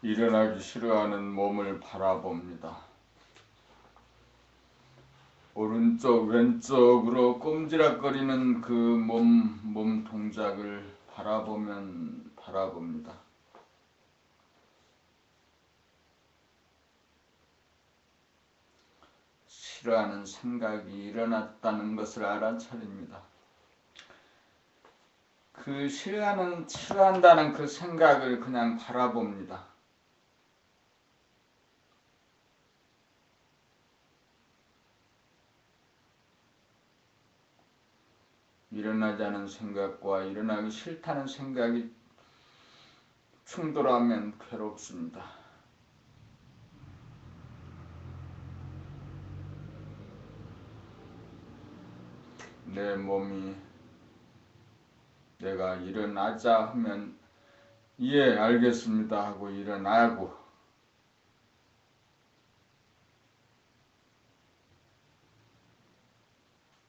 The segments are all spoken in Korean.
일어나기 싫어하는 몸을 바라봅니다. 오른쪽 왼쪽으로 꼼지락거리는 그 몸 동작을 바라봅니다. 싫어하는 생각이 일어났다는 것을 알아차립니다. 그 싫어한다는 그 생각을 그냥 바라봅니다. 일어나지 않은 생각과 일어나기 싫다는 생각이 충돌하면 괴롭습니다. 내 몸이 내가 일어나자 하면 예 알겠습니다 하고 일어나고,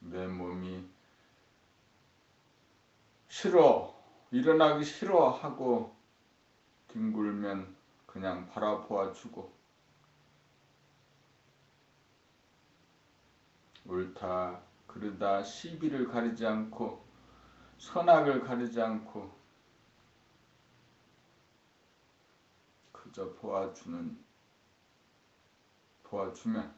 내 몸이 싫어 일어나기 싫어 하고 뒹굴면 그냥 바라보아 주고, 옳다 그르다 시비를 가리지 않고 선악을 가리지 않고 그저 도와주면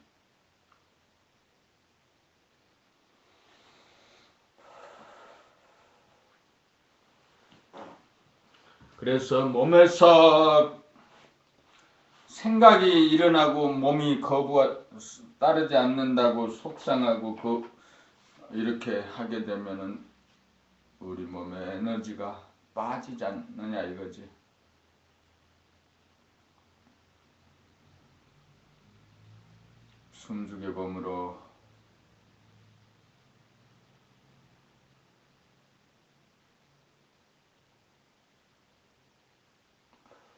그래서 몸에서 생각이 일어나고 몸이 따르지 않는다고 속상하고 이렇게 하게 되면은 우리 몸의 에너지가 빠지지 않느냐 이거지. 숨죽여 봄으로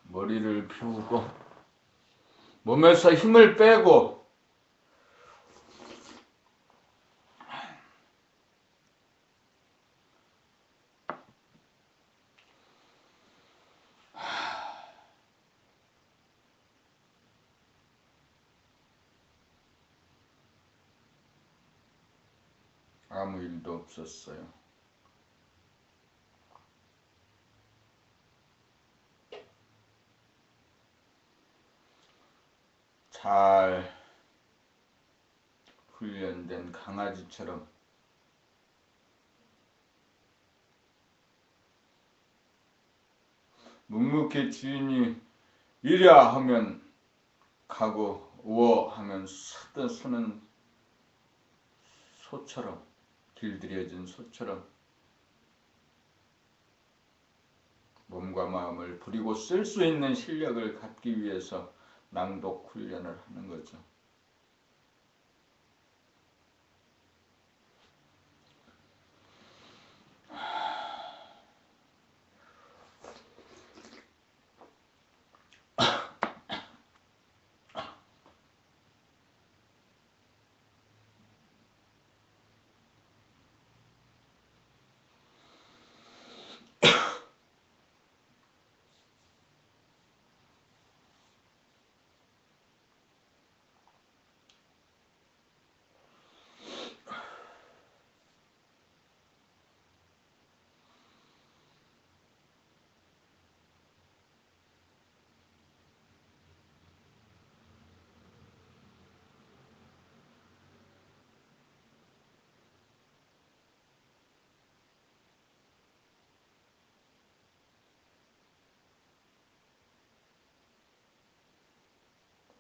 머리를 비우고 몸에서 힘을 빼고 아무 일도 없었어요. 잘 훈련된 강아지처럼 묵묵히 주인이 이랴 하면 가고 우어 하면 서는 소처럼, 길들여진 소처럼 몸과 마음을 부리고 쓸 수 있는 실력을 갖기 위해서 낭독 훈련을 하는 거죠.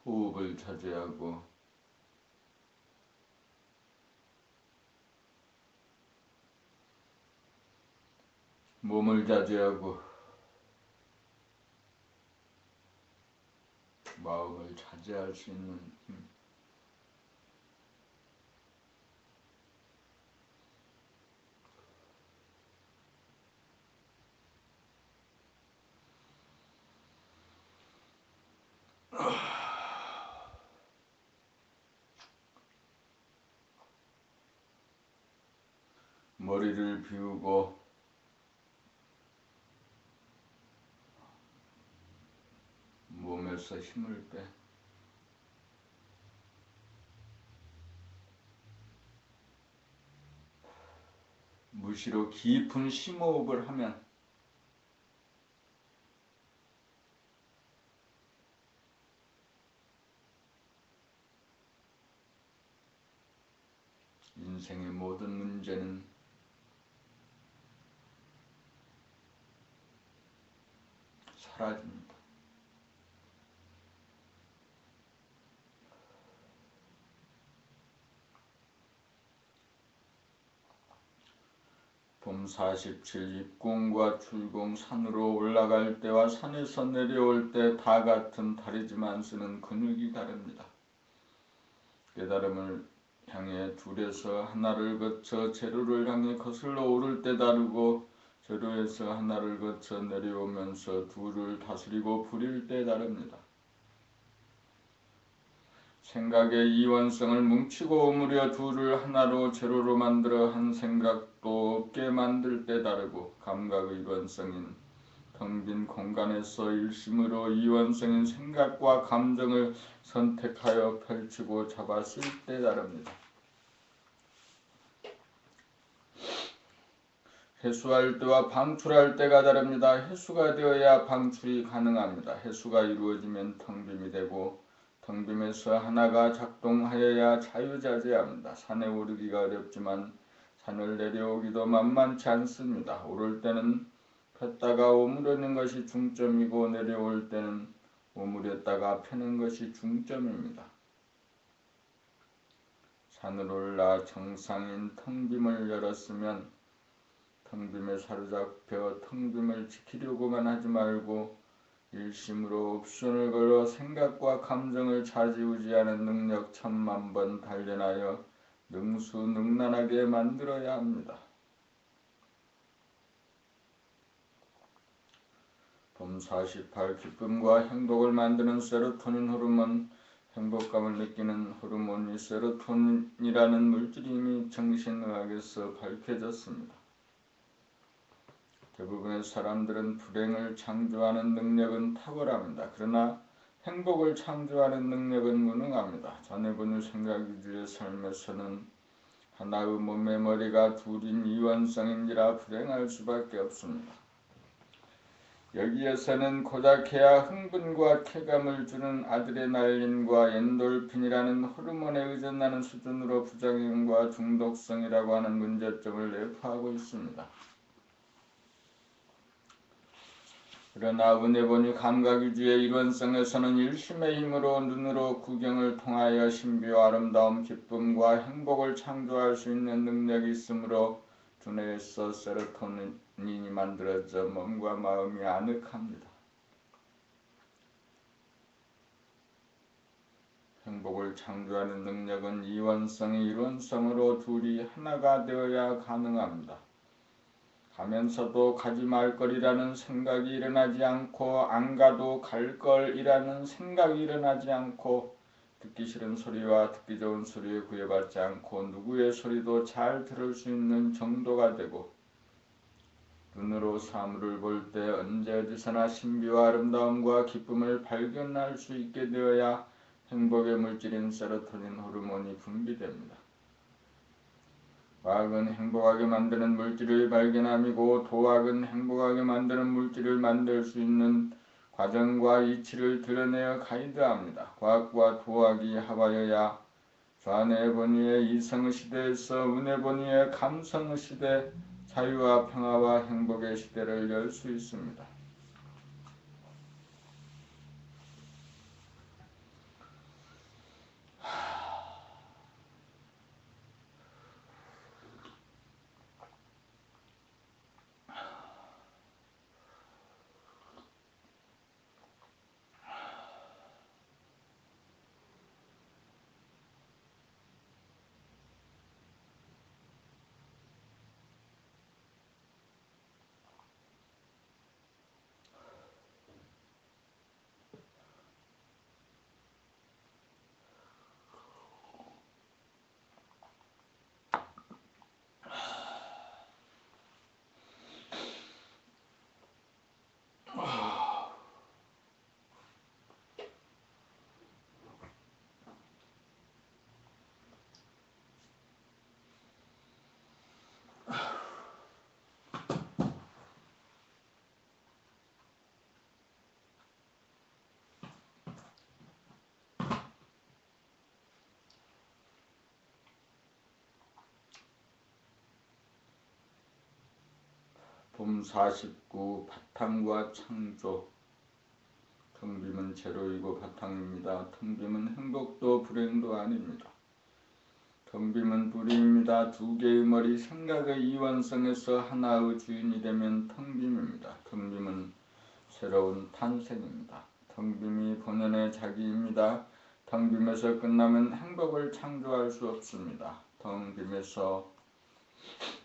호흡을 자제하고 몸을 자제하고 마음을 자제할 수 있는 힘. 머리를 비우고 몸에서 힘을 빼. 무시로 깊은 심호흡을 하면 인생의 모든 문제는 사라집니다. 봄 47 입궁과 출궁 산으로 올라갈 때와 산에서 내려올 때 다 같은 다리지만 쓰는 근육이 다릅니다. 깨달음을 향해 둘에서 하나를 거쳐 제로를 향해 거슬러 오를 때 다르고 제로에서 하나를 거쳐 내려오면서 둘을 다스리고 부릴 때 다릅니다. 생각의 이원성을 뭉치고 오므려 둘을 하나로 제로로 만들어 한 생각도 없게 만들 때 다르고 감각의 이원성인 텅 빈 공간에서 일심으로 이원성인 생각과 감정을 선택하여 펼치고 잡았을 때 다릅니다. 해수할 때와 방출할 때가 다릅니다. 해수가 되어야 방출이 가능합니다. 해수가 이루어지면 텅 빔이 되고 텅 빔에서 하나가 작동하여야 자유자재합니다. 산에 오르기가 어렵지만 산을 내려오기도 만만치 않습니다. 오를 때는 폈다가 오므려는 것이 중점이고 내려올 때는 오므렸다가 펴는 것이 중점입니다. 산을 올라 정상인 텅 빔을 열었으면 텅 빔에 사로잡혀 텅 빔을 지키려고만 하지 말고 일심으로 옵션을 걸어 생각과 감정을 좌지우지하는 능력 1000만번 단련하여 능수능란하게 만들어야 합니다. 봄 48 기쁨과 행복을 만드는 세로토닌 호르몬, 행복감을 느끼는 호르몬이 세로토닌이라는 물질이 이미 정신의학에서 밝혀졌습니다. 대부분의 사람들은 불행을 창조하는 능력은 탁월합니다. 그러나 행복을 창조하는 능력은 무능합니다. 전해보는 생각 위주의 삶에서는 하나의 몸의 머리가 둘인 이원성인지라 불행할 수밖에 없습니다. 여기에서는 고작 해야 흥분과 쾌감을 주는 아드레날린과 엔돌핀이라는 호르몬에 의존하는 수준으로 부작용과 중독성이라고 하는 문제점을 내포하고 있습니다. 그러나 은혜보니 감각위주의 일원성에서는 일심의 힘으로 눈으로 구경을 통하여 신비와 아름다움, 기쁨과 행복을 창조할 수 있는 능력이 있으므로 두뇌에서 세로토닌이 만들어져 몸과 마음이 아늑합니다. 행복을 창조하는 능력은 이원성이 일원성으로 둘이 하나가 되어야 가능합니다. 가면서도 가지 말 거리라는 생각이 일어나지 않고 안 가도 갈 걸이라는 생각이 일어나지 않고 듣기 싫은 소리와 듣기 좋은 소리에 구애받지 않고 누구의 소리도 잘 들을 수 있는 정도가 되고 눈으로 사물을 볼 때 언제 어디서나 신비와 아름다움과 기쁨을 발견할 수 있게 되어야 행복의 물질인 세로토닌 호르몬이 분비됩니다. 과학은 행복하게 만드는 물질을 발견함이고 도학은 행복하게 만드는 물질을 만들 수 있는 과정과 이치를 드러내어 가이드합니다. 과학과 도학이 합하여야 좌뇌본위의 이성시대에서 우뇌본위의 감성시대, 자유와 평화와 행복의 시대를 열 수 있습니다. 봄 49 바탕과 창조. 텅빔은 제로이고 바탕입니다. 텅빔은 행복도 불행도 아닙니다. 텅빔은 불의입니다. 두 개의 머리 생각의 이원성에서 하나의 주인이 되면 텅빔입니다. 텅빔은 새로운 탄생입니다. 텅빔이 본연의 자기입니다. 텅빔에서 끝나면 행복을 창조할 수 없습니다. 텅빔에서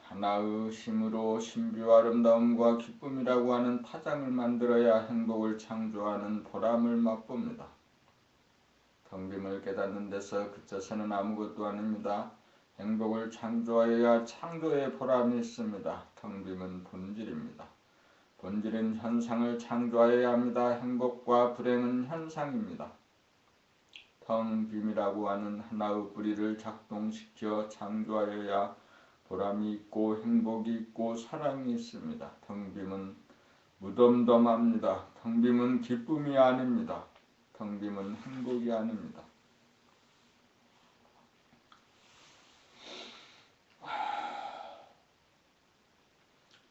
하나의 힘으로 신비와 아름다움과 기쁨이라고 하는 파장을 만들어야 행복을 창조하는 보람을 맛봅니다. 텅빔을 깨닫는 데서 그쳐서는 아무것도 아닙니다. 행복을 창조하여야 창조의 보람이 있습니다. 텅빔은 본질입니다. 본질은 현상을 창조하여야 합니다. 행복과 불행은 현상입니다. 텅빔이라고 하는 하나의 뿌리를 작동시켜 창조하여야 보람이 있고 행복이 있고 사랑이 있습니다. 텅빔은 무덤덤합니다. 텅빔은 기쁨이 아닙니다. 텅빔은 행복이 아닙니다.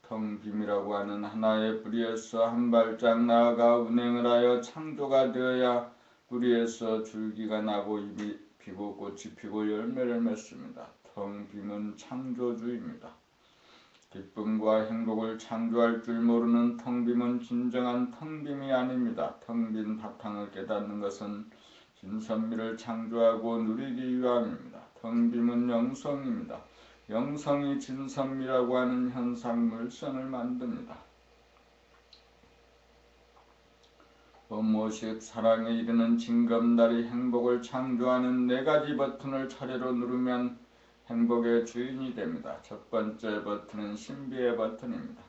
텅빔이라고 하는 하나의 뿌리에서 한 발짝 나아가 운행을 하여 창조가 되어야 뿌리에서 줄기가 나고 잎이 피고 꽃이 피고 열매를 맺습니다. 텅빔은 창조주입니다. 기쁨과 행복을 창조할 줄 모르는 텅빔은 진정한 텅빔이 아닙니다. 텅빈 바탕을 깨닫는 것은 진선미를 창조하고 누리기 위함입니다. 텅빔은 영성입니다. 영성이 진선미라고 하는 현상 물선을 만듭니다. 법모식 사랑에 이르는 징검다리 행복을 창조하는 4가지 버튼을 차례로 누르면 행복의 주인이 됩니다. 첫 번째 버튼은 신비의 버튼입니다.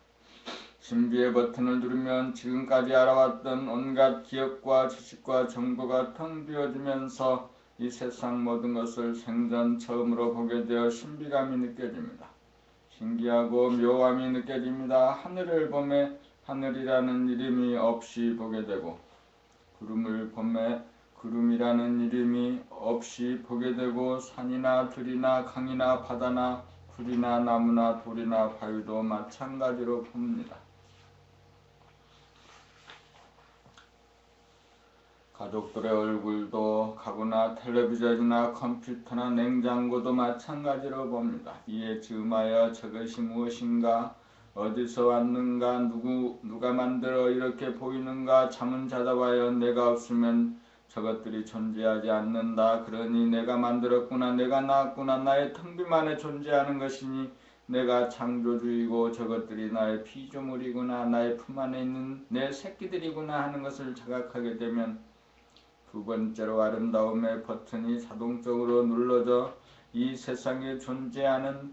신비의 버튼을 누르면 지금까지 알아왔던 온갖 기억과 지식과 정보가 텅 비어지면서 이 세상 모든 것을 생전 처음으로 보게 되어 신비감이 느껴집니다. 신기하고 묘함이 느껴집니다. 하늘을 보매 하늘이라는 이름이 없이 보게 되고 구름을 보매 구름이라는 이름이 없이 보게 되고 산이나 들이나 강이나 바다나 풀이나 나무나 돌이나 바위도 마찬가지로 봅니다. 가족들의 얼굴도 가구나 텔레비전이나 컴퓨터나 냉장고도 마찬가지로 봅니다. 이에 즈음하여 저것이 무엇인가, 어디서 왔는가, 누가 만들어 이렇게 보이는가, 잠은 자다 봐요. 내가 없으면 저것들이 존재하지 않는다. 그러니 내가 만들었구나, 내가 낳았구나, 나의 텅빔 안에 존재하는 것이니 내가 창조주이고 저것들이 나의 피조물이구나, 나의 품 안에 있는 내 새끼들이구나 하는 것을 자각하게 되면 두 번째로 아름다움의 버튼이 자동적으로 눌러져 이 세상에 존재하는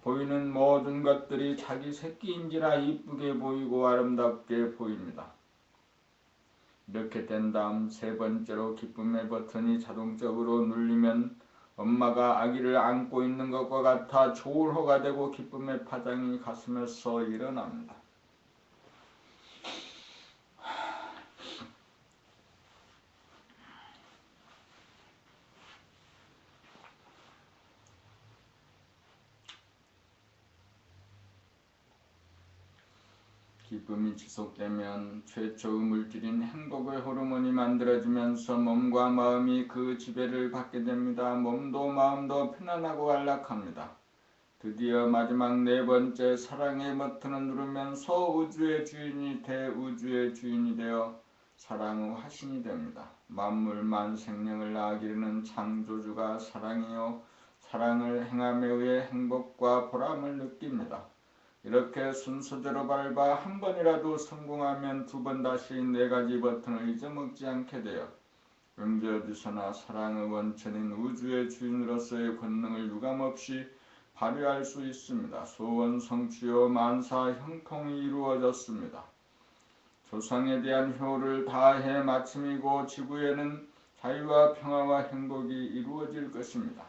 보이는 모든 것들이 자기 새끼인지라 이쁘게 보이고 아름답게 보입니다. 이렇게 된 다음 세 번째로 기쁨의 버튼이 자동적으로 눌리면 엄마가 아기를 안고 있는 것과 같아 조울호가 되고 기쁨의 파장이 가슴에서 일어납니다. 기쁨이 지속되면 최초의 물질인 행복의 호르몬이 만들어지면서 몸과 마음이 그 지배를 받게 됩니다. 몸도 마음도 편안하고 안락합니다. 드디어 마지막 4번째 사랑의 버튼을 누르면 소우주의 주인이 대우주의 주인이 되어 사랑의 화신이 됩니다. 만물만 생명을 낳기르는 창조주가 사랑이요 사랑을 행함에 의해 행복과 보람을 느낍니다. 이렇게 순서대로 밟아 한 번이라도 성공하면 2번 다시 4가지 버튼을 잊어먹지 않게 되어 언제 어디서나 사랑의 원천인 우주의 주인으로서의 권능을 유감없이 발휘할 수 있습니다. 소원 성취요 만사 형통이 이루어졌습니다. 조상에 대한 효를 다해 마침이고 지구에는 자유와 평화와 행복이 이루어질 것입니다.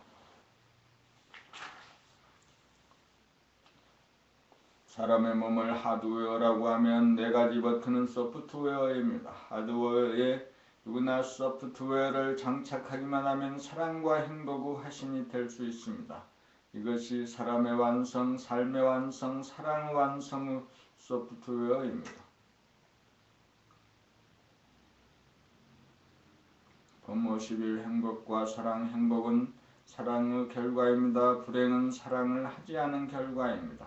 사람의 몸을 하드웨어라고 하면 4가지 버튼은 소프트웨어입니다. 하드웨어에 누구나 소프트웨어를 장착하기만 하면 사랑과 행복의 화신이 될 수 있습니다. 이것이 사람의 완성, 삶의 완성, 사랑의 완성의 소프트웨어입니다. 본 50일 행복과 사랑. 행복은 사랑의 결과입니다. 불행은 사랑을 하지 않은 결과입니다.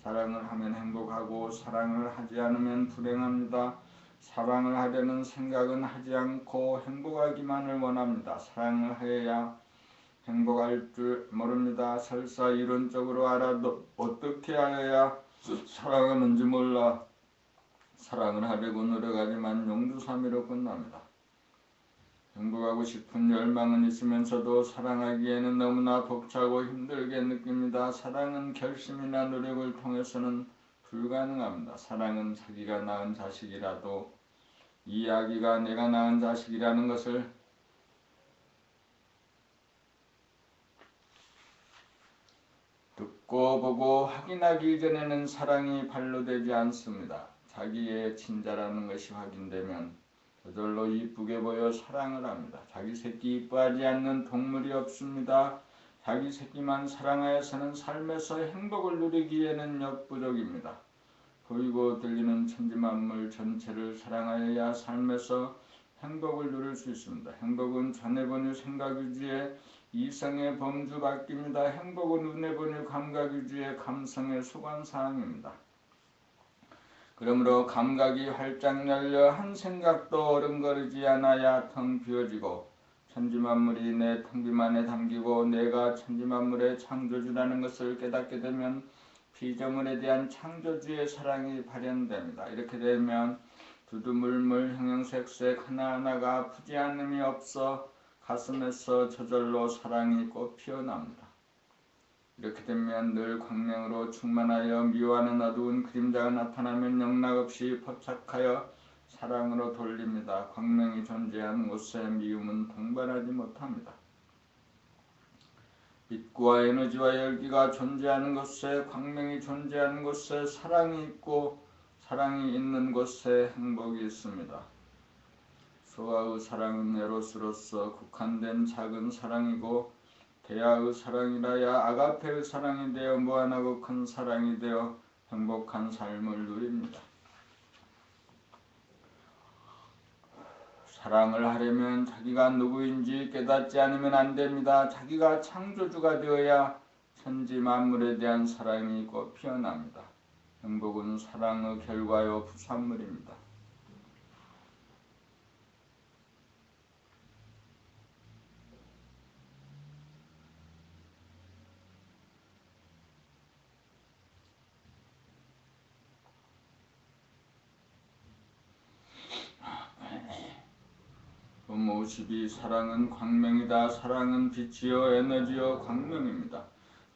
사랑을 하면 행복하고 사랑을 하지 않으면 불행합니다. 사랑을 하려는 생각은 하지 않고 행복하기만을 원합니다. 사랑을 하여야 행복할 줄 모릅니다. 설사 이론적으로 알아도 어떻게 하여야 사랑하는지 몰라 사랑을 하려고 노력하지만 용두사미로 끝납니다. 행복하고 싶은 열망은 있으면서도 사랑하기에는 너무나 벅차고 힘들게 느낍니다. 사랑은 결심이나 노력을 통해서는 불가능합니다. 사랑은 자기가 낳은 자식이라도 이 아기가 내가 낳은 자식이라는 것을 듣고 보고 확인하기 전에는 사랑이 발로되지 않습니다. 자기의 친자라는 것이 확인되면 저절로 이쁘게 보여 사랑을 합니다. 자기 새끼 이뻐하지 않는 동물이 없습니다. 자기 새끼만 사랑하여서는 삶에서 행복을 누리기에는 역부족입니다. 보이고 들리는 천지만물 전체를 사랑하여야 삶에서 행복을 누릴 수 있습니다. 행복은 전에 보니 생각 위주의 이성의 범주 바뀝니다. 행복은 눈에 보니 감각 위주의 감성의 소관사항입니다. 그러므로 감각이 활짝 열려 한 생각도 어른거리지 않아야 텅 비어지고 천지만물이 내 텅 빔 안에 담기고 내가 천지만물의 창조주라는 것을 깨닫게 되면 피조물에 대한 창조주의 사랑이 발현됩니다. 이렇게 되면 두두물물 형형색색 하나하나가 아프지 않음이 없어 가슴에서 저절로 사랑이 꽃 피어납니다. 이렇게 되면 늘 광명으로 충만하여 미워하는 어두운 그림자가 나타나면 영락없이 포착하여 사랑으로 돌립니다. 광명이 존재하는 곳에 미움은 동반하지 못합니다. 빛과 에너지와 열기가 존재하는 곳에 광명이 존재하는 곳에 사랑이 있고 사랑이 있는 곳에 행복이 있습니다. 소아의 사랑은 에로스로서 국한된 작은 사랑이고 대아의 사랑이라야 아가페의 사랑이 되어 무한하고 큰 사랑이 되어 행복한 삶을 누립니다. 사랑을 하려면 자기가 누구인지 깨닫지 않으면 안됩니다. 자기가 창조주가 되어야 천지 만물에 대한 사랑이 꽃 피어납니다. 행복은 사랑의 결과요 부산물입니다. 본 52 사랑은 광명이다. 사랑은 빛이요 에너지요 광명입니다.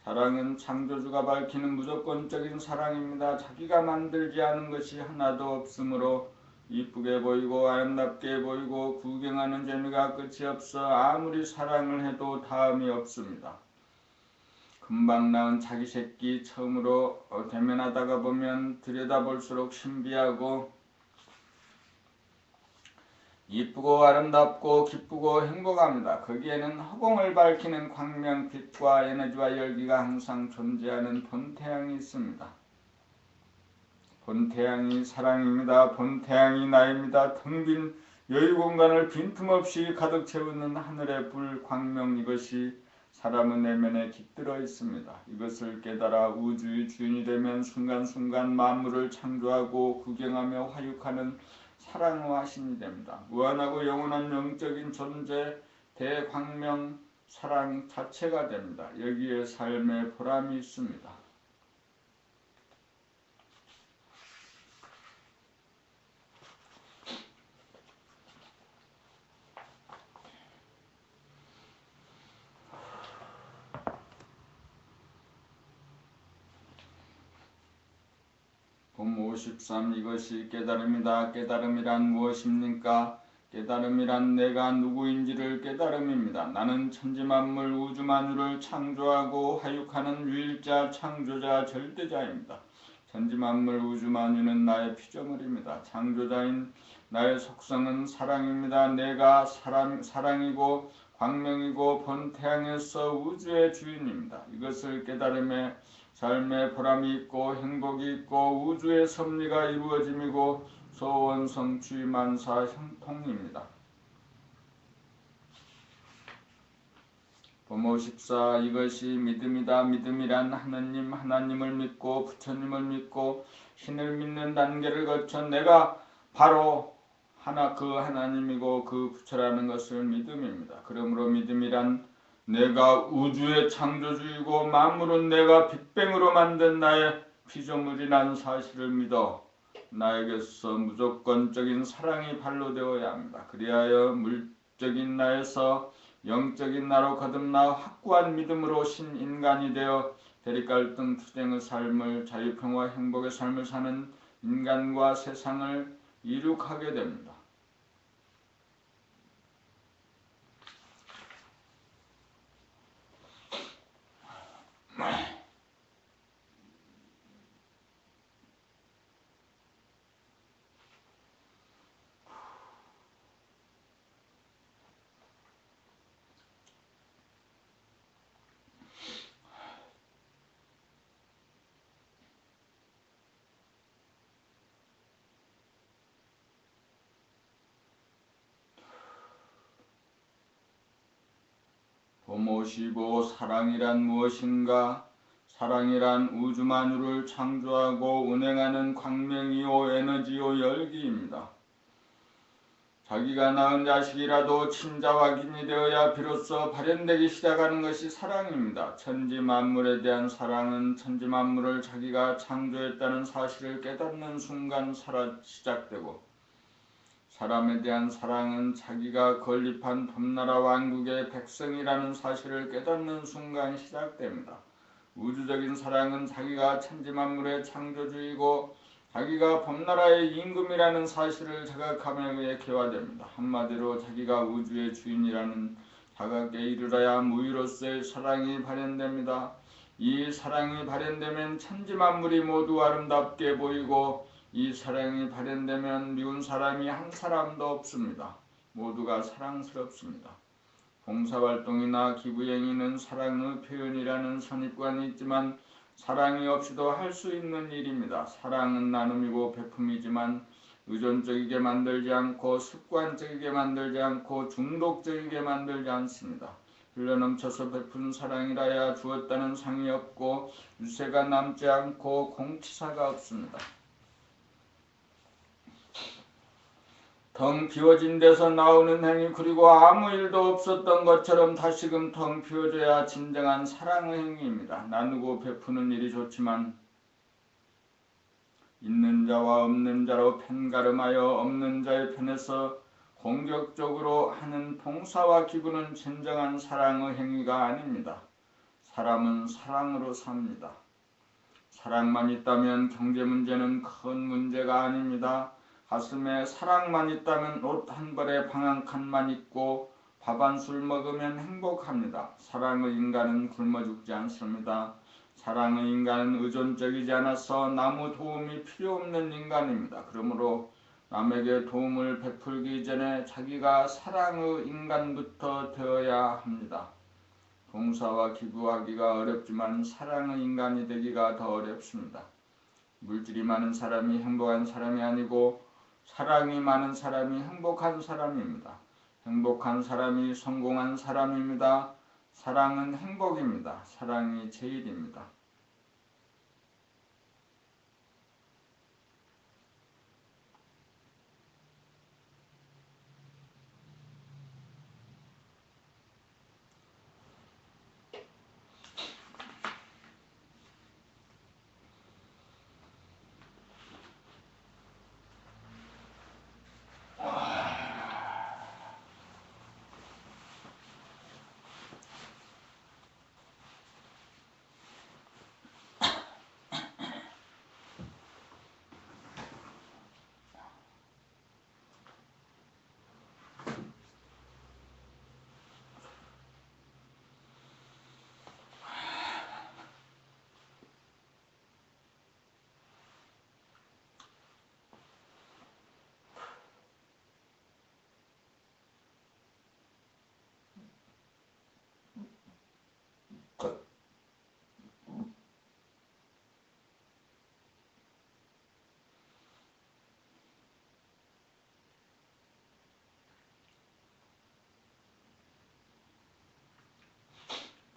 사랑은 창조주가 밝히는 무조건적인 사랑입니다. 자기가 만들지 않은 것이 하나도 없으므로 이쁘게 보이고 아름답게 보이고 구경하는 재미가 끝이 없어 아무리 사랑을 해도 다음이 없습니다. 금방 낳은 자기 새끼 처음으로 대면하다가 보면 들여다볼수록 신비하고 이쁘고 아름답고 기쁘고 행복합니다. 거기에는 허공을 밝히는 광명, 빛과 에너지와 열기가 항상 존재하는 본태양이 있습니다. 본태양이 사랑입니다. 본태양이 나입니다. 텅 빈 여유 공간을 빈틈없이 가득 채우는 하늘의 불, 광명, 이것이 사람의 내면에 깃들어 있습니다. 이것을 깨달아 우주의 주인이 되면 순간순간 만물을 창조하고 구경하며 화육하는 사랑의 화신이 됩니다. 무한하고 영원한 영적인 존재 대광명 사랑 자체가 됩니다. 여기에 삶의 보람이 있습니다. 본 53 이것이 깨달음이다. 깨달음이란 무엇입니까? 깨달음이란 내가 누구인지를 깨달음입니다. 나는 천지만물 우주만유를 창조하고 화육하는 유일자 창조자 절대자입니다. 천지만물 우주만유는 나의 피조물입니다. 창조자인 나의 속성은 사랑입니다. 내가 사랑이고 광명이고 본태양에서 우주의 주인입니다. 이것을 깨달음에 삶의 보람이 있고 행복이 있고 우주의 섭리가 이루어짐이고 소원 성취 만사 형통입니다. 부모 14 이것이 믿음이다. 믿음이란 하나님을 믿고 부처님을 믿고 신을 믿는 단계를 거쳐 내가 바로 그 하나님이고 그 부처라는 것을 믿음입니다. 그러므로 믿음이란 내가 우주의 창조주이고 만물은 내가 빅뱅으로 만든 나의 피조물이란 사실을 믿어 나에게서 무조건적인 사랑이 발로되어야 합니다. 그리하여 물적인 나에서 영적인 나로 거듭나 확고한 믿음으로 신인간이 되어 대립갈등 투쟁의 삶을 자유평화 행복의 삶을 사는 인간과 세상을 이룩하게 됩니다. 봄55 사랑이란 무엇인가? 사랑이란 우주 만유를 창조하고 운행하는 광명이요 에너지요 열기입니다. 자기가 낳은 자식이라도 친자확인이 되어야 비로소 발현되기 시작하는 것이 사랑입니다. 천지 만물에 대한 사랑은 천지 만물을 자기가 창조했다는 사실을 깨닫는 순간 시작되고 사람에 대한 사랑은 자기가 건립한 범나라 왕국의 백성이라는 사실을 깨닫는 순간 시작됩니다. 우주적인 사랑은 자기가 천지만물의 창조주이고 자기가 범나라의 임금이라는 사실을 자각함에 의해 개화됩니다. 한마디로 자기가 우주의 주인이라는 자각에 이르러야 무의로서의 사랑이 발현됩니다. 이 사랑이 발현되면 천지만물이 모두 아름답게 보이고 이 사랑이 발현되면 미운 사람이 한 사람도 없습니다. 모두가 사랑스럽습니다. 봉사활동이나 기부행위는 사랑의 표현이라는 선입관이 있지만 사랑이 없이도 할 수 있는 일입니다. 사랑은 나눔이고 베품이지만 의존적이게 만들지 않고 습관적이게 만들지 않고 중독적이게 만들지 않습니다. 흘러넘쳐서 베푼 사랑이라야 주었다는 상이 없고 유세가 남지 않고 공치사가 없습니다. 텅 비워진 데서 나오는 행위 그리고 아무 일도 없었던 것처럼 다시금 텅 비워져야 진정한 사랑의 행위입니다. 나누고 베푸는 일이 좋지만 있는 자와 없는 자로 편가름하여 없는 자의 편에서 공격적으로 하는 봉사와 기부는 진정한 사랑의 행위가 아닙니다. 사람은 사랑으로 삽니다. 사랑만 있다면 경제 문제는 큰 문제가 아닙니다. 가슴에 사랑만 있다면 옷 한 벌에 방 한 칸만 있고 밥 한 술 먹으면 행복합니다. 사랑의 인간은 굶어 죽지 않습니다. 사랑의 인간은 의존적이지 않아서 남의 도움이 필요 없는 인간입니다. 그러므로 남에게 도움을 베풀기 전에 자기가 사랑의 인간부터 되어야 합니다. 봉사와 기부하기가 어렵지만 사랑의 인간이 되기가 더 어렵습니다. 물질이 많은 사람이 행복한 사람이 아니고 사랑이 많은 사람이 행복한 사람입니다. 행복한 사람이 성공한 사람입니다. 사랑은 행복입니다. 사랑이 제일입니다.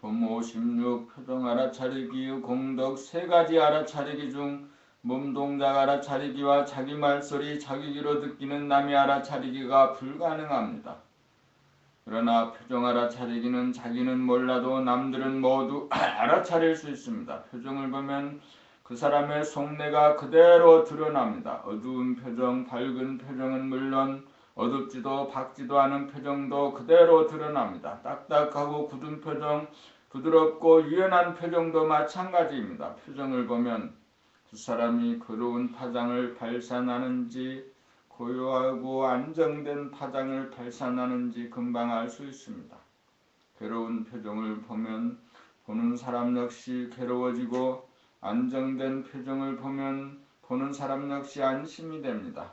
부모 16 표정 알아차리기 공덕 3가지 알아차리기 중 몸동작 알아차리기와 자기 말소리 자기 귀로 듣기는 남이 알아차리기가 불가능합니다. 그러나 표정 알아차리기는 자기는 몰라도 남들은 모두 알아차릴 수 있습니다. 표정을 보면 그 사람의 속내가 그대로 드러납니다. 어두운 표정, 밝은 표정은 물론 어둡지도 밝지도 않은 표정도 그대로 드러납니다. 딱딱하고 굳은 표정, 부드럽고 유연한 표정도 마찬가지입니다. 표정을 보면 그 사람이 괴로운 파장을 발산하는지 고요하고 안정된 파장을 발산하는지 금방 알 수 있습니다. 괴로운 표정을 보면 보는 사람 역시 괴로워지고 안정된 표정을 보면 보는 사람 역시 안심이 됩니다.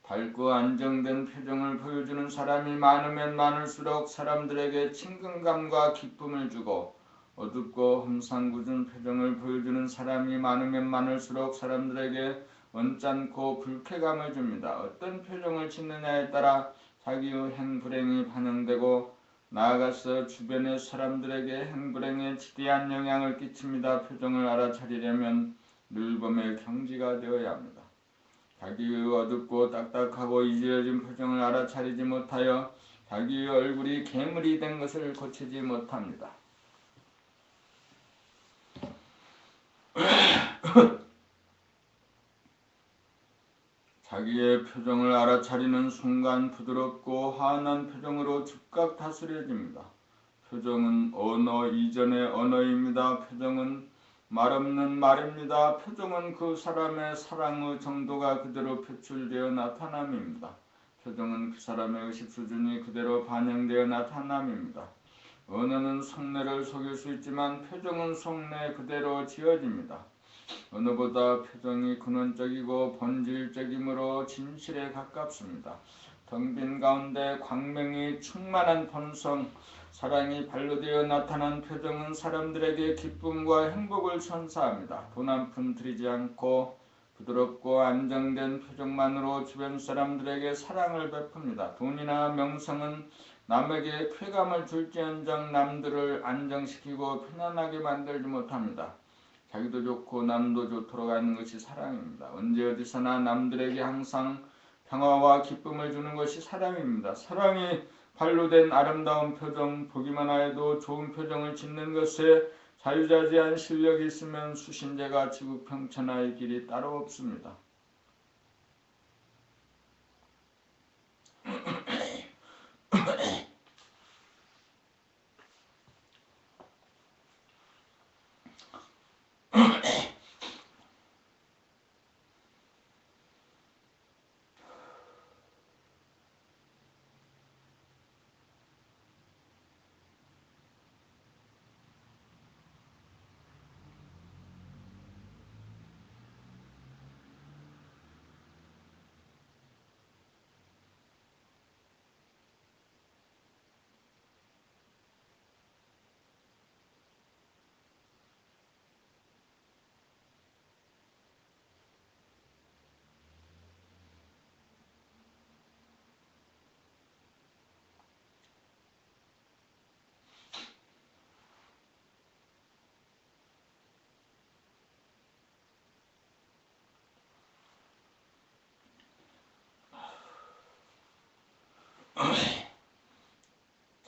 밝고 안정된 표정을 보여주는 사람이 많으면 많을수록 사람들에게 친근감과 기쁨을 주고 어둡고 험상궂은 표정을 보여주는 사람이 많으면 많을수록 사람들에게 언짢고 불쾌감을 줍니다. 어떤 표정을 짓느냐에 따라 자기의 행불행이 반영되고 나아가서 주변의 사람들에게 행불행에 지대한 영향을 끼칩니다. 표정을 알아차리려면 늘 범의 경지가 되어야 합니다. 자기의 어둡고 딱딱하고 이지러진 표정을 알아차리지 못하여 자기의 얼굴이 괴물이 된 것을 고치지 못합니다. 자기의 표정을 알아차리는 순간 부드럽고 환한 표정으로 즉각 다스려집니다. 표정은 언어 이전의 언어입니다. 표정은 말없는 말입니다. 표정은 그 사람의 사랑의 정도가 그대로 표출되어 나타남입니다. 표정은 그 사람의 의식 수준이 그대로 반영되어 나타남입니다. 언어는 속내를 속일 수 있지만 표정은 속내 그대로 지어집니다. 언어보다 표정이 근원적이고 본질적이므로 진실에 가깝습니다. 텅 빈 가운데 광명이 충만한 본성, 사랑이 발로되어 나타난 표정은 사람들에게 기쁨과 행복을 선사합니다. 돈 한 푼 들이지 않고 부드럽고 안정된 표정만으로 주변 사람들에게 사랑을 베풉니다. 돈이나 명성은 남에게 쾌감을 줄지언정 남들을 안정시키고 편안하게 만들지 못합니다. 자기도 좋고 남도 좋도록 하는 것이 사랑입니다. 언제 어디서나 남들에게 항상 평화와 기쁨을 주는 것이 사랑입니다. 사랑이 발로 된 아름다운 표정, 보기만 하여도 좋은 표정을 짓는 것에 자유자재한 실력이 있으면 수신제가 지구평천하의 길이 따로 없습니다.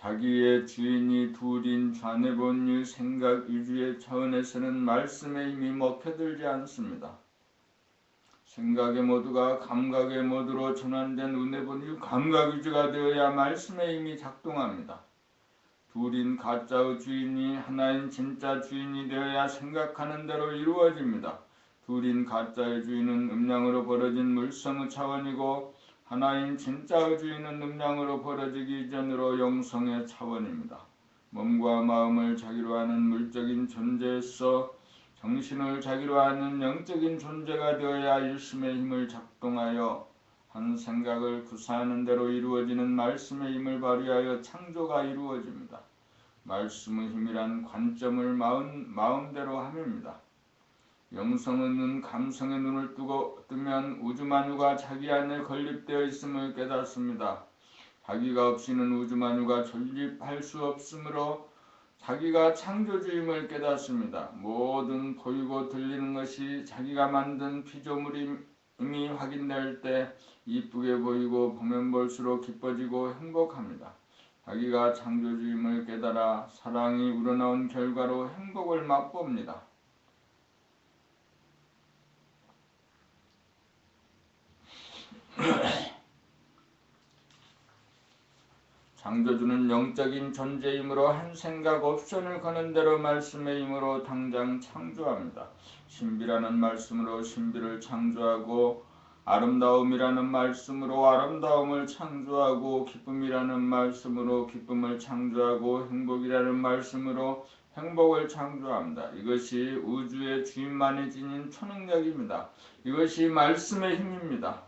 자기의 주인이 둘인 좌뇌본유 생각 위주의 차원에서는 말씀의 힘이 먹혀들지 않습니다. 생각의 모두가 감각의 모두로 전환된 우뇌본유 감각 위주가 되어야 말씀의 힘이 작동합니다. 둘인 가짜의 주인이 하나인 진짜 주인이 되어야 생각하는 대로 이루어집니다. 둘인 가짜의 주인은 음량으로 벌어진 물성의 차원이고 하나인 진짜의 주인은 음량으로 벌어지기 이전으로 영성의 차원입니다. 몸과 마음을 자기로 하는 물적인 존재에서 정신을 자기로 하는 영적인 존재가 되어야 일심의 힘을 작동하여 한 생각을 구사하는 대로 이루어지는 말씀의 힘을 발휘하여 창조가 이루어집니다. 말씀의 힘이란 관점을 마음대로 함입니다. 영성의 눈, 감성의 눈을 뜨면 우주만유가 자기 안에 건립되어 있음을 깨닫습니다. 자기가 없이는 우주만유가 존립할 수 없으므로 자기가 창조주임을 깨닫습니다. 모든 보이고 들리는 것이 자기가 만든 피조물임이 확인될 때 이쁘게 보이고 보면 볼수록 기뻐지고 행복합니다. 자기가 창조주임을 깨달아 사랑이 우러나온 결과로 행복을 맛봅니다. 창조주는 영적인 존재이므로 한 생각 옵션을 거는 대로 말씀의 힘으로 당장 창조합니다. 신비라는 말씀으로 신비를 창조하고 아름다움이라는 말씀으로 아름다움을 창조하고 기쁨이라는 말씀으로 기쁨을 창조하고 행복이라는 말씀으로 행복을 창조합니다. 이것이 우주의 주인만이 지닌 초능력입니다. 이것이 말씀의 힘입니다.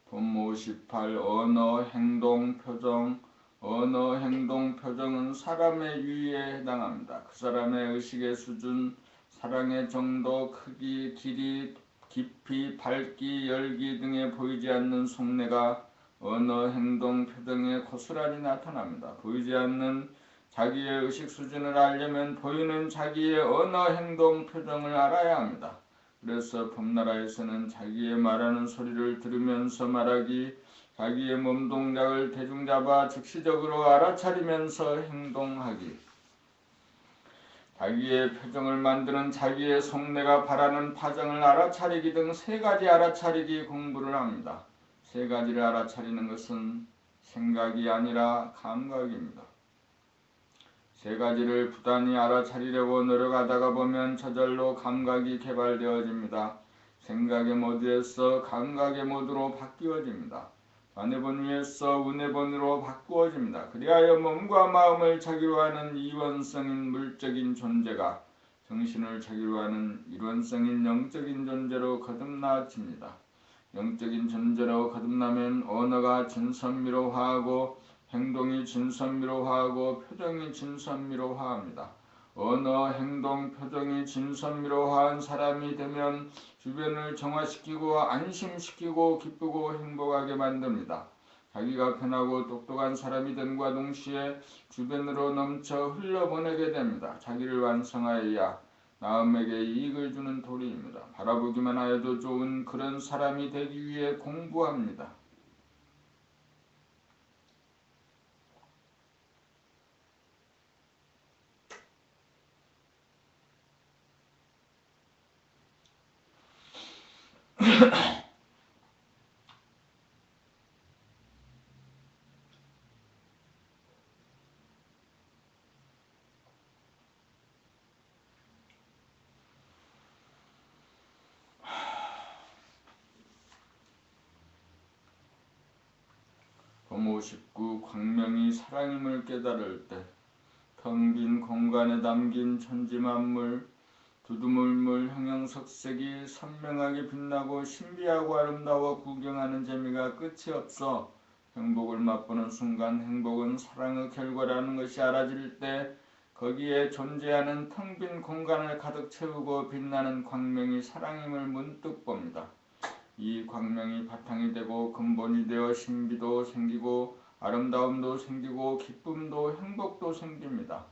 본모 18 언어, 행동, 표정. 언어, 행동, 표정은 사람의 유의에 해당합니다. 그 사람의 의식의 수준, 사랑의 정도, 크기, 길이, 깊이, 밝기, 열기 등에 보이지 않는 속내가 언어, 행동, 표정에 고스란히 나타납니다. 보이지 않는 자기의 의식 수준을 알려면 보이는 자기의 언어, 행동, 표정을 알아야 합니다. 그래서 봄나라에서는 자기의 말하는 소리를 들으면서 말하기, 자기의 몸 동작을 대중 잡아 즉시적으로 알아차리면서 행동하기, 자기의 표정을 만드는 자기의 속내가 바라는 파장을 알아차리기 등 세 가지 알아차리기 공부를 합니다. 세 가지를 알아차리는 것은 생각이 아니라 감각입니다. 세 가지를 부단히 알아차리려고 노력하다가 보면 저절로 감각이 개발되어집니다. 생각의 모드에서 감각의 모드로 바뀌어집니다. 관해본위에서 운해본으로 바꾸어집니다. 그리하여 몸과 마음을 자기로 하는 이원성인 물적인 존재가 정신을 자기로 하는 일원성인 영적인 존재로 거듭나집니다. 영적인 존재로 거듭나면 언어가 진선미로 화하고 행동이 진선미로 화하고 표정이 진선미로 화합니다. 언어, 행동, 표정이 진선미로 화한 사람이 되면 주변을 정화시키고 안심시키고 기쁘고 행복하게 만듭니다. 자기가 편하고 똑똑한 사람이 됨과 동시에 주변으로 넘쳐 흘러보내게 됩니다. 자기를 완성하여야 남에게 이익을 주는 도리입니다. 바라보기만 하여도 좋은 그런 사람이 되기 위해 공부합니다. 봄 59 광명이 사랑임을 깨달을 때 텅 빈 공간에 담긴 천지만물, 두두물물 형형석색이 선명하게 빛나고 신비하고 아름다워 구경하는 재미가 끝이 없어 행복을 맛보는 순간 행복은 사랑의 결과라는 것이 알아질 때 거기에 존재하는 텅 빈 공간을 가득 채우고 빛나는 광명이 사랑임을 문득 봅니다. 이 광명이 바탕이 되고 근본이 되어 신비도 생기고 아름다움도 생기고 기쁨도 행복도 생깁니다.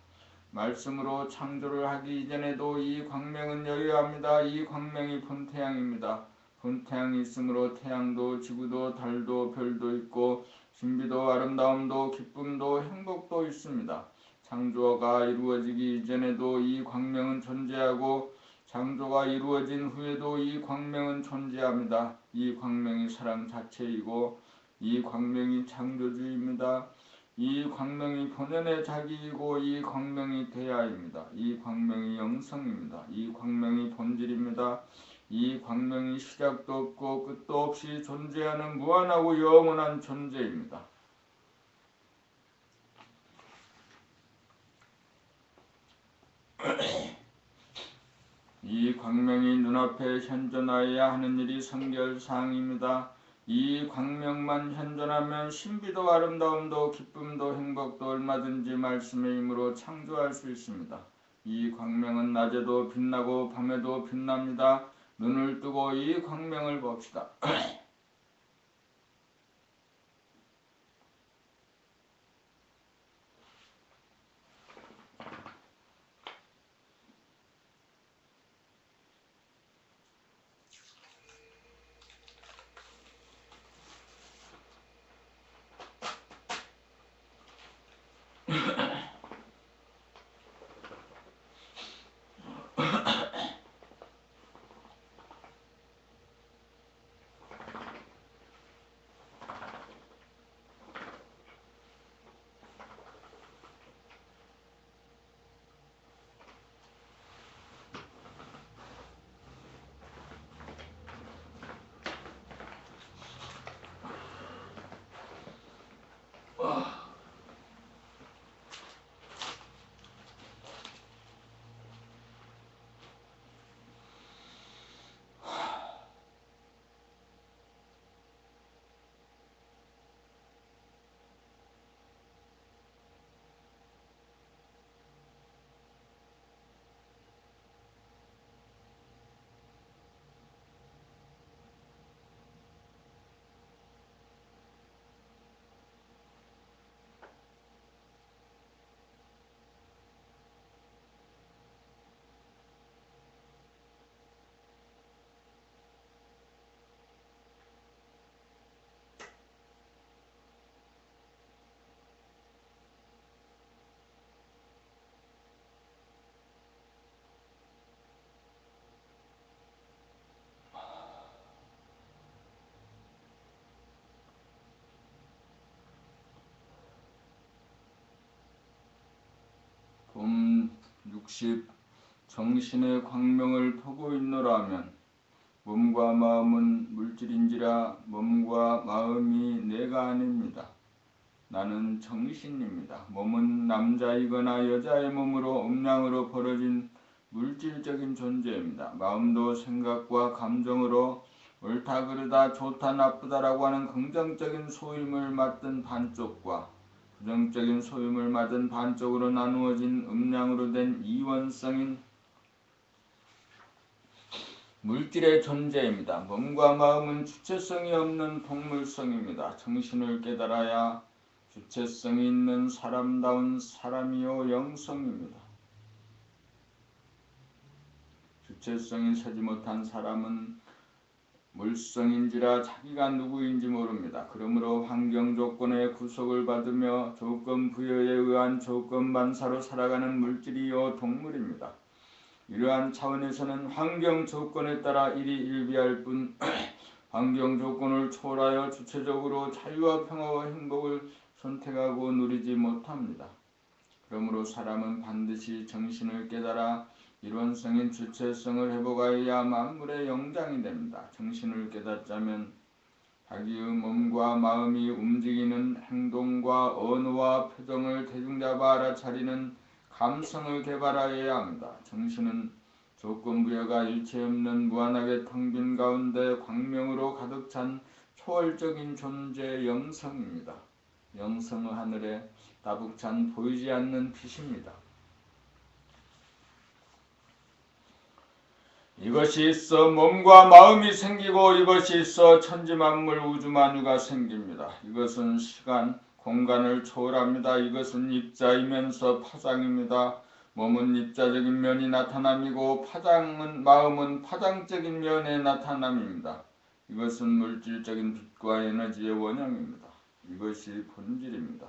말씀으로 창조를 하기 이전에도 이 광명은 여유합니다. 이 광명이 본태양입니다. 본태양이 있으므로 태양도 지구도 달도 별도 있고 신비도 아름다움도 기쁨도 행복도 있습니다. 창조가 이루어지기 이전에도 이 광명은 존재하고 창조가 이루어진 후에도 이 광명은 존재합니다. 이 광명이 사랑 자체이고 이 광명이 창조주입니다. 이 광명이 본연의 자기이고 이 광명이 대야입니다. 이 광명이 영성입니다. 이 광명이 본질입니다. 이 광명이 시작도 없고 끝도 없이 존재하는 무한하고 영원한 존재입니다. 이 광명이 눈앞에 현존하여야 하는 일이 성결사항입니다. 이 광명만 현존하면 신비도 아름다움도 기쁨도 행복도 얼마든지 말씀의 힘으로 창조할 수 있습니다. 이 광명은 낮에도 빛나고 밤에도 빛납니다. 눈을 뜨고 이 광명을 봅시다. 봄 60 정신의 광명을 보고 있노라면 몸과 마음은 물질인지라 몸과 마음이 내가 아닙니다. 나는 정신입니다. 몸은 남자이거나 여자의 몸으로 음양으로 벌어진 물질적인 존재입니다. 마음도 생각과 감정으로 옳다 그르다 좋다 나쁘다라고 하는 긍정적인 소임을 맡은 반쪽과 부정적인 소임을 맡은 반쪽으로 나누어진 음양으로 된 이원성인 물질의 존재입니다. 몸과 마음은 주체성이 없는 동물성입니다. 정신을 깨달아야 주체성이 있는 사람다운 사람이요 영성입니다. 주체성이 서지 못한 사람은 물성인지라 자기가 누구인지 모릅니다. 그러므로 환경 조건의 구속을 받으며 조건 부여에 의한 조건 반사로 살아가는 물질이요 동물입니다. 이러한 차원에서는 환경 조건에 따라 일희일비할 뿐 환경 조건을 초월하여 주체적으로 자유와 평화와 행복을 선택하고 누리지 못합니다. 그러므로 사람은 반드시 정신을 깨달아 일원성인 주체성을 회복하여야 만물의 영장이 됩니다. 정신을 깨닫자면 자기의 몸과 마음이 움직이는 행동과 언어와 표정을 대중잡아 알아차리는 감성을 개발하여야 합니다. 정신은 조건부여가 일체 없는 무한하게 텅 빈 가운데 광명으로 가득 찬 초월적인 존재 영성입니다. 영성의 하늘에 다북찬 보이지 않는 빛입니다. 이것이 있어 몸과 마음이 생기고 이것이 있어 천지만물 우주만유가 생깁니다. 이것은 시간, 공간을 초월합니다. 이것은 입자이면서 파장입니다. 몸은 입자적인 면이 나타남이고 마음은 파장적인 면의 나타남입니다. 이것은 물질적인 빛과 에너지의 원형입니다. 이것이 본질입니다.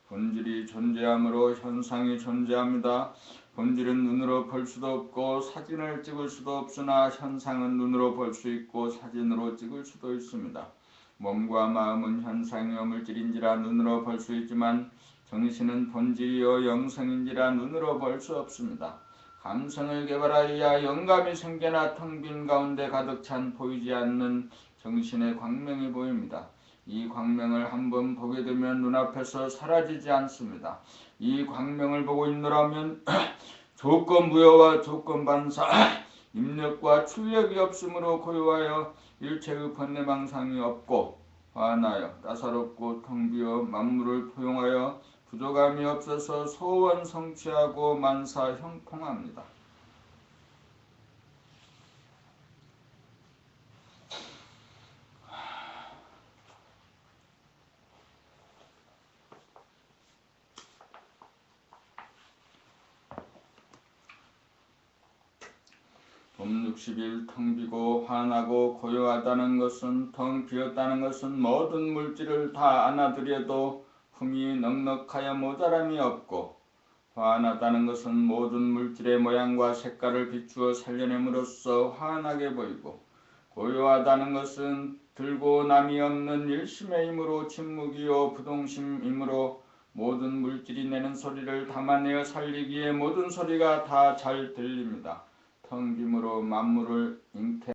본질이 존재하므로 현상이 존재합니다. 본질은 눈으로 볼 수도 없고 사진을 찍을 수도 없으나 현상은 눈으로 볼 수 있고 사진으로 찍을 수도 있습니다. 몸과 마음은 현상이요 물질인지라 눈으로 볼 수 있지만 정신은 본질이요 영성인지라 눈으로 볼 수 없습니다. 감성을 개발하여야 영감이 생겨나 텅 빈 가운데 가득 찬 보이지 않는 정신의 광명이 보입니다. 이 광명을 한번 보게 되면 눈앞에서 사라지지 않습니다. 이 광명을 보고 있노라면 조건부여와 조건반사, 입력과 출력이 없으므로 고요하여 일체의 번뇌망상이 없고 환하여 따사롭고 텅 비어 만물을 포용하여 부족함이 없어서 소원 성취하고 만사 형통합니다. 봄 60일 텅 비고 환하고 고요하다는 것은 텅 비었다는 것은 모든 물질을 다 안아들여도 품이 넉넉하여 모자람이 없고 환하다는 것은 모든 물질의 모양과 색깔을 비추어 살려냄으로써 환하게 보이고 고요하다는 것은 들고 남이 없는 일심의 힘으로 침묵이요 부동심이므로 모든 물질이 내는 소리를 담아내어 살리기에 모든 소리가 다 잘 들립니다. 텅 빔으로 만물을 잉태